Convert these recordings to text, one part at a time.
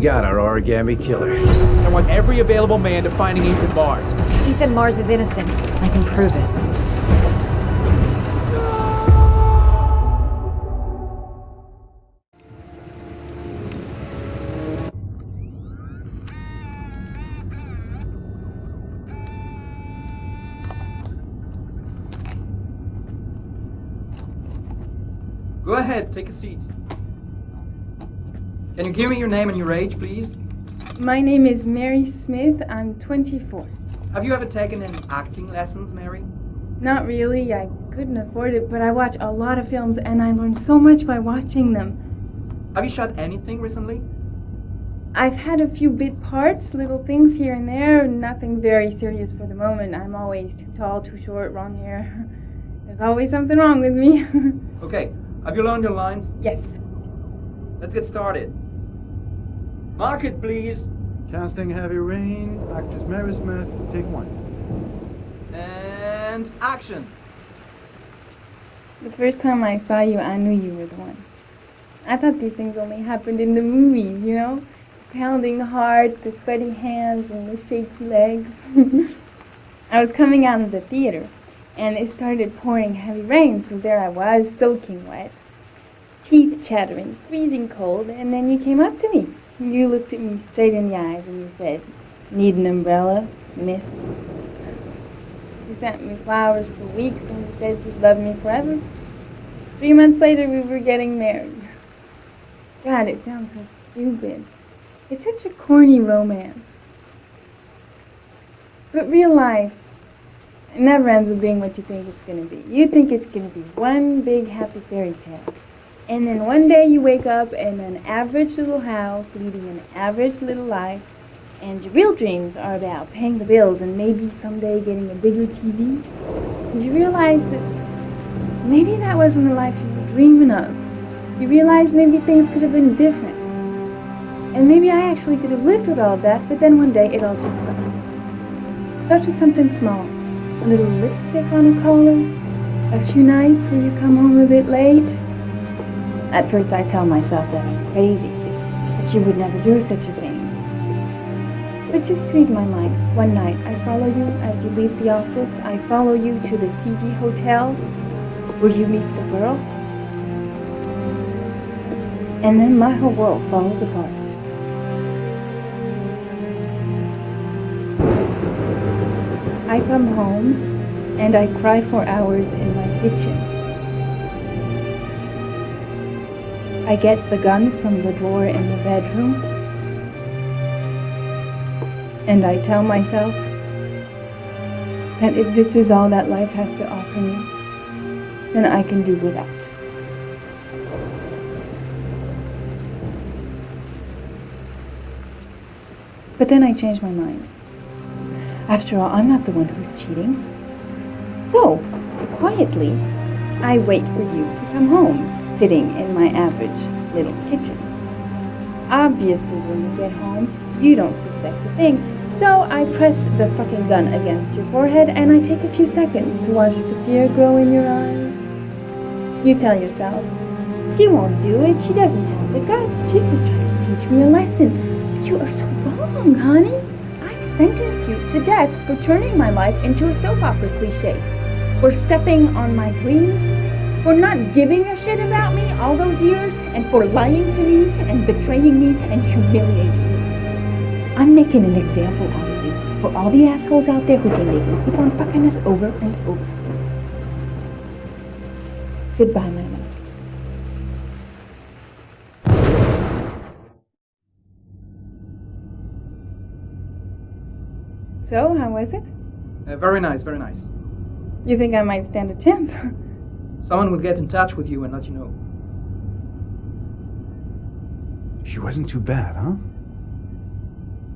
got our origami killer. I want every available man to finding Ethan Mars. Ethan Mars is innocent. I can prove it. Go ahead, take a seat. Can you give me your name and your age, please? My name is Mary Smith. I'm 24. Have you ever taken any acting lessons, Mary? Not really. I couldn't afford it, but I watch a lot of films and I learn so much by watching them. Have you shot anything recently? I've had a few bit parts, little things here and there, nothing very serious for the moment. I'm always too tall, too short, wrong hair. There's always something wrong with me. Okay, have you learned your lines? Yes. Let's get started. Mark it, please. Casting Heavy Rain, actress Mary Smith, take one. And action. The first time I saw you, I knew you were the one. I thought these things only happened in the movies, you know? Pounding heart, the sweaty hands, and the shaky legs. I was coming out of the theater, and it started pouring heavy rain, so there I was, soaking wet. Teeth chattering, freezing cold, and then you came up to me. You looked at me straight in the eyes and you said, "Need an umbrella, miss?" You sent me flowers for weeks and you said you'd love me forever. 3 months later, we were getting married. God, it sounds so stupid. It's such a corny romance. But real life, it never ends up being what you think it's going to be. You think it's going to be one big happy fairy tale. And then one day you wake up in an average little house, leading an average little life, and your real dreams are about paying the bills and maybe someday getting a bigger TV. And you realize that maybe that wasn't the life you were dreaming of. You realize maybe things could have been different. And maybe I actually could have lived with all of that, but then one day it all just stops. Starts with something small. A little lipstick on a collar. A few nights when you come home a bit late. At first I tell myself that I'm crazy, that you would never do such a thing. But just to ease my mind, one night I follow you as you leave the office. I follow you to the CD hotel where you meet the girl. And then my whole world falls apart. I come home and I cry for hours in my kitchen. I get the gun from the drawer in the bedroom, and I tell myself that if this is all that life has to offer me, then I can do without. But then I change my mind. After all, I'm not the one who's cheating. So, quietly, I wait for you to come home, sitting in my average little kitchen. Obviously, when you get home, you don't suspect a thing, so I press the fucking gun against your forehead and I take a few seconds to watch the fear grow in your eyes. You tell yourself, she won't do it, she doesn't have the guts, she's just trying to teach me a lesson. But you are so wrong, honey. I sentence you to death for turning my life into a soap opera cliche, for stepping on my dreams, for not giving a shit about me all those years, and for lying to me and betraying me and humiliating me. I'm making an example out of you for all the assholes out there who think they can keep on fucking us over and over. Goodbye, my love. So, how was it? Very nice, very nice. You think I might stand a chance? Someone will get in touch with you and let you know. She wasn't too bad, huh?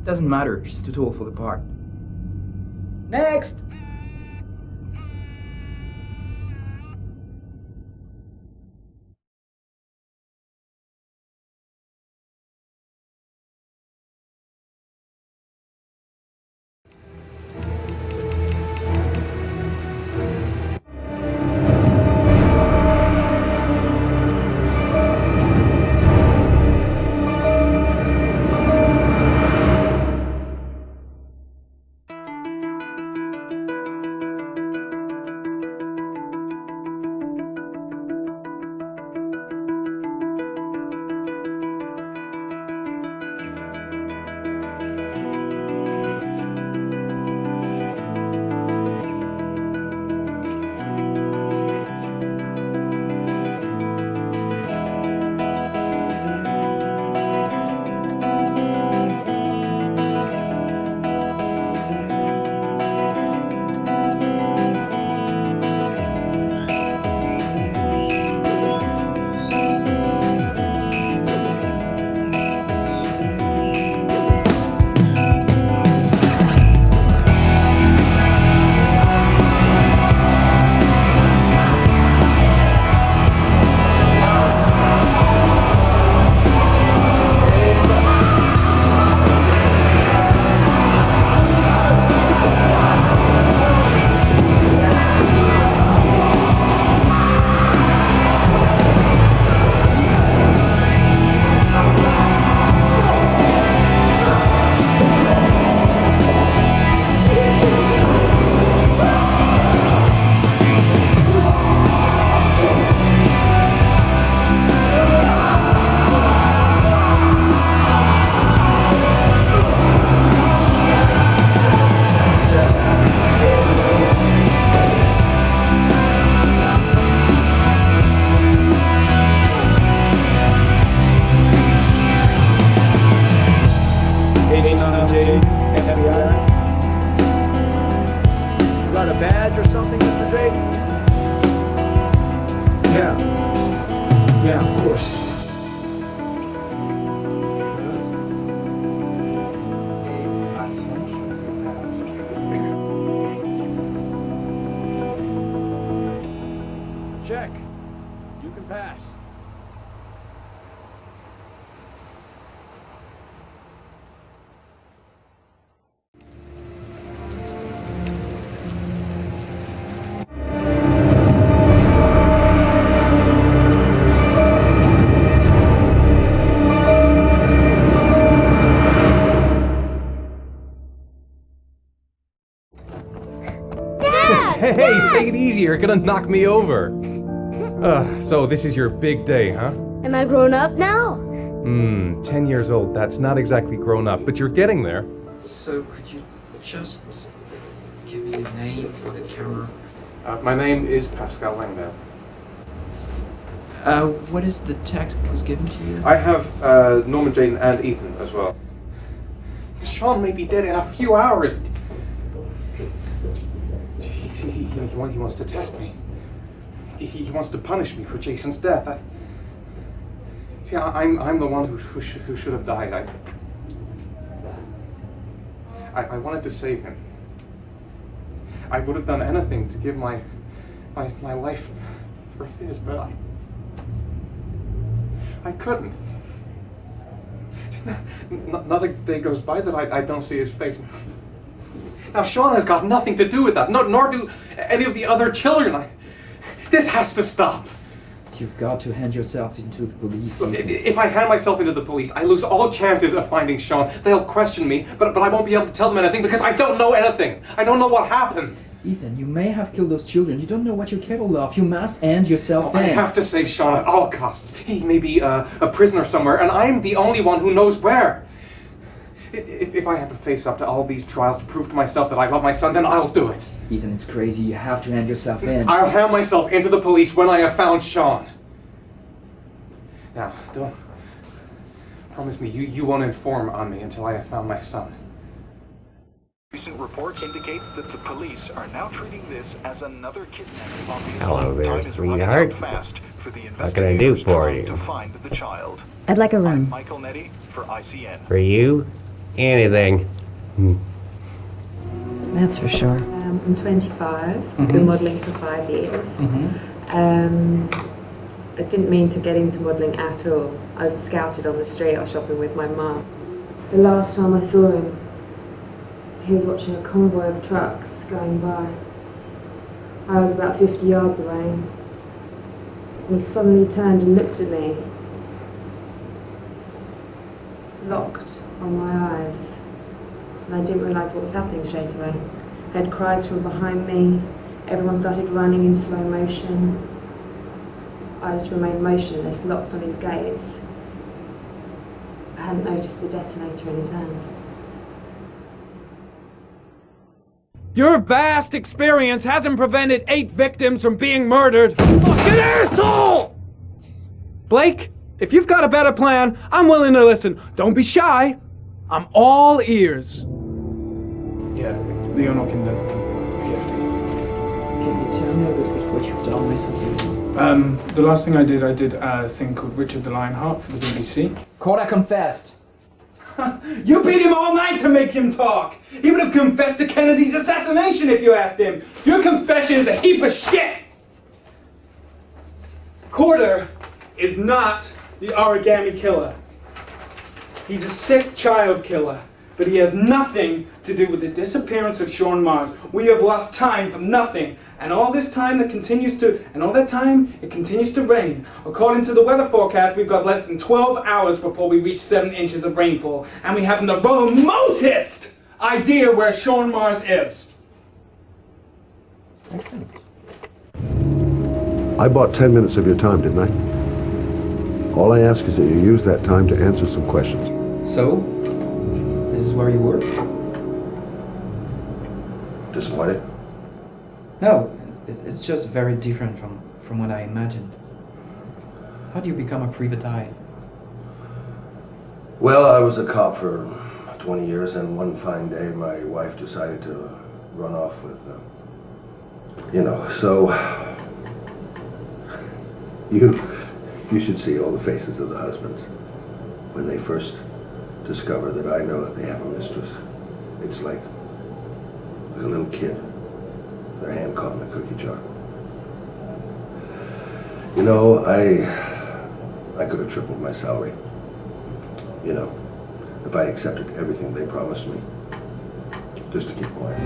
Doesn't matter, she's too tall for the part. Next! course. Check. You can pass. Hey, take it easy, you're gonna knock me over. So this is your big day, huh? Am I grown up now? 10 years old, that's not exactly grown up, but you're getting there. So, could you just give me a name for the camera? My name is Pascal Langdale. What is the text that was given to you? I have Norman, Jaden, and Ethan as well. Sean may be dead in a few hours. He wants to test me. He wants to punish me for Jason's death. I'm the one who should have died. I wanted to save him. I would have done anything to give my life for his, but I couldn't. Not a day goes by that I don't see his face. Now Sean has got nothing to do with that, nor do any of the other children. This has to stop. You've got to hand yourself into the police. Look, if I hand myself into the police, I lose all chances of finding Sean. They'll question me, but I won't be able to tell them anything because I don't know anything. I don't know what happened. Ethan, you may have killed those children. You don't know what you're capable of. You must hand yourself in. I have to save Sean at all costs. He may be a prisoner somewhere, and I'm the only one who knows where. If I have to face up to all these trials to prove to myself that I love my son, then I'll do it. Ethan, it's crazy. You have to hand yourself in. I'll hand myself into the police when I have found Sean. Now, don't... Promise me, you won't inform on me until I have found my son. Recent report indicates that the police are now treating this as another kidnapping. Obviously, Hello there, time is running out sweetheart. fast for the What can I do investigators for trying you? to find the child. I'd like a I'm room. Michael Nettie for ICN. For you? Anything. That's for sure. I'm 25, been modelling for 5 years. I didn't mean to get into modelling at all. I was scouted on the street, I was shopping with my mum. The last time I saw him, he was watching a convoy of trucks going by. I was about 50 yards away, and he suddenly turned and looked at me, locked on my eyes, and I didn't realise what was happening straight away. I heard cries from behind me, everyone started running in slow motion. I just remained motionless, locked on his gaze. I hadn't noticed the detonator in his hand. Your vast experience hasn't prevented 8 victims from being murdered. Fucking asshole! Blake, if you've got a better plan, I'm willing to listen. Don't be shy. I'm all ears. Yeah, Leon Ockenden, PFD. Can you tell me a bit about what you've done recently? The last thing I did a thing called Richard the Lionheart for the BBC. Coda confessed. You beat him all night to make him talk. He would have confessed to Kennedy's assassination if you asked him. Your confession is a heap of shit. Corder is not the origami killer. He's a sick child killer, but he has nothing to do with the disappearance of Sean Mars. We have lost time for nothing, and all this time it continues to rain. According to the weather forecast, we've got less than 12 hours before we reach 7 inches of rainfall, and we haven't the remotest idea where Sean Mars is. Excellent. I bought 10 minutes of your time, didn't I? All I ask is that you use that time to answer some questions. So, this is where you work? Disappointed? No, it's just very different from what I imagined. How do you become a private eye? Well, I was a cop for 20 years, and one fine day my wife decided to run off with, so... You should see all the faces of the husbands when they first discover that I know that they have a mistress. It's like a little kid, their hand caught in a cookie jar. You know, I could have tripled my salary. You know, if I accepted everything they promised me, just to keep quiet.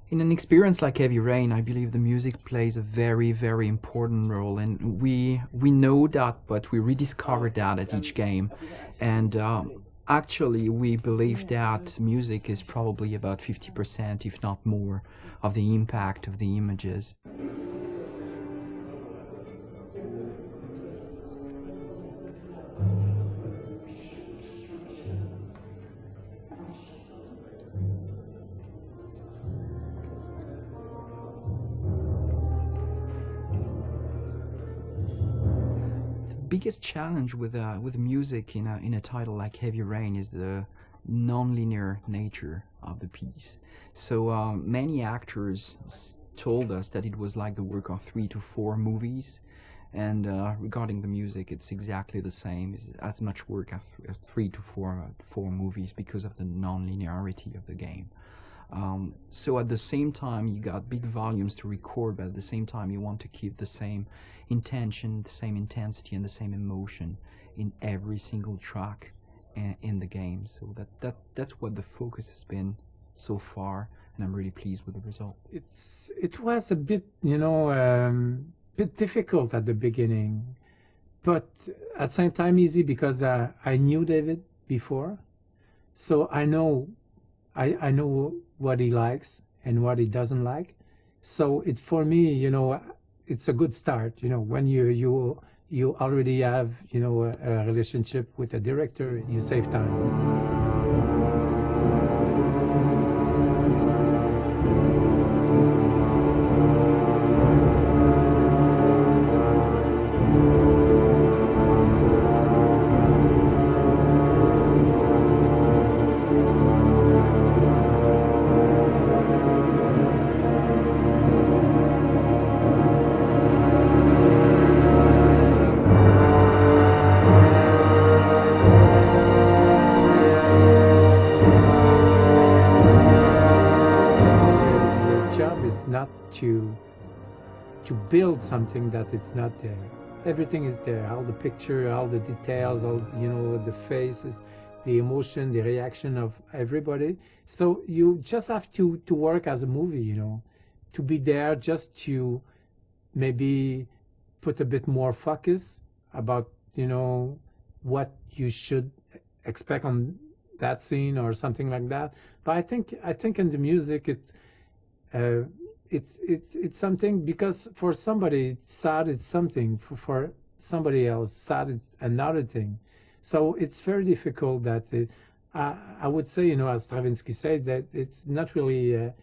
In an experience like Heavy Rain, I believe the music plays a very, very important role, and we know that, but we rediscover that at each game. And actually, we believe that music is probably about 50%, if not more, of the impact of the images. Biggest challenge with music in a title like Heavy Rain is the non-linear nature of the piece. So many actors told us that it was like the work of 3 to 4 movies, and regarding the music, it's exactly the same. It's as much work as 3 to 4 movies because of the non-linearity of the game. So at the same time, you got big volumes to record, but at the same time, you want to keep the same intention, the same intensity, and the same emotion in every single track in the game. So that's what the focus has been so far, and I'm really pleased with the result. It was a bit, you know, bit difficult at the beginning, but at the same time easy because I knew David before, so I know what he likes and what he doesn't like. So it, for me, you know, it's a good start. You know, when you already have, you know, a relationship with a director, you save time. Not to build something that is not there. Everything is there, all the picture, all the details, all, you know, the faces, the emotion, the reaction of everybody. So you just have to work as a movie, you know, to be there, just to maybe put a bit more focus about, you know, what you should expect on that scene or something like that. But I think in the music it's something, because for somebody sad it's something, for somebody else sad it's another thing. So it's very difficult that I would say, you know, as Stravinsky said, that it's not really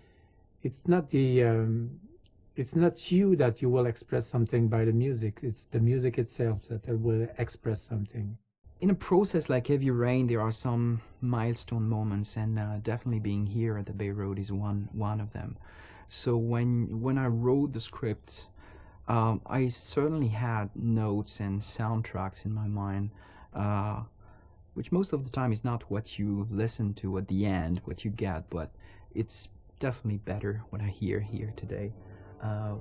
it's not you that you will express something by the music. It's the music itself that will express something. In a process like Heavy Rain, there are some milestone moments, and definitely being here at the Bay Road is one of them. So when I wrote the script, I certainly had notes and soundtracks in my mind, which most of the time is not what you listen to at the end, what you get, but it's definitely better what I hear here today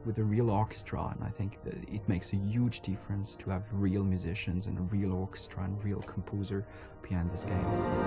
with a real orchestra, and I think that it makes a huge difference to have real musicians and a real orchestra and real composer behind this game.